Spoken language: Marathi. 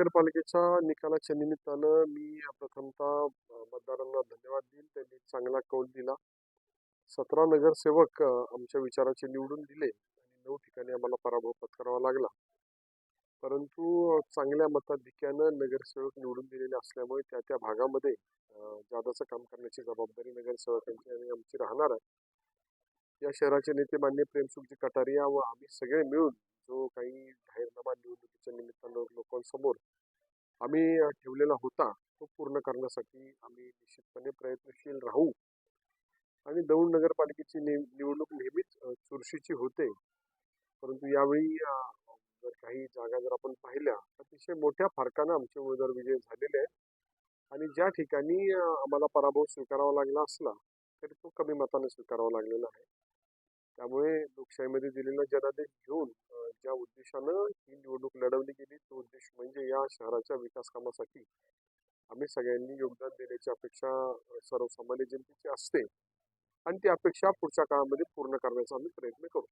महानगरपालिकेच्या निकालाच्या निमित्तानं मी प्रथमतः मतदारांना धन्यवाद देईन. त्यांनी चांगला कौल दिला. 17 नगरसेवक आमच्या विचाराचे निवडून दिले आणि 9 ठिकाणी आम्हाला पराभव पत्करावा लागला. परंतु चांगल्या मताधिक्यानं नगरसेवक निवडून दिलेले असल्यामुळे त्या भागामध्ये जादाचं काम करण्याची जबाबदारी नगरसेवकांची आणि आमची राहणार आहे. या शहराचे नेते माननीय प्रेमसुखजी कटारिया व आम्ही सगळे मिळून जो काही जाहीरनामा निवडणुकीच्या निमित्तानं लोकांसमोर आम्ही ठेवलेला होता तो पूर्ण करण्यासाठी आम्ही निश्चितपणे प्रयत्नशील राहू. आणि दौंड नगरपालिकेची निवडणूक नेहमीच चुरशीची होते, परंतु यावेळी जर काही जागा जर आपण पाहिल्या अतिशय मोठ्या फरकानं आमचे उमेदवार विजय झालेले आहेत. आणि ज्या ठिकाणी आम्हाला पराभव स्वीकारावा लागला असला तरी तो कमी मताने स्वीकारावा लागलेला आहे. त्यामुळे लोकशाहीमध्ये दिलेला जनादेश घेऊन ज्या उद्देशानं ही निवडणूक लढवली गेली तो उद्देश म्हणजे या शहराच्या विकास कामासाठी आम्ही सगळ्यांनी योगदान देण्याची अपेक्षा सर्वसामान्य जनतेची असते आणि ती अपेक्षा पुढच्या काळामध्ये पूर्ण करण्याचा आम्ही प्रयत्न करू.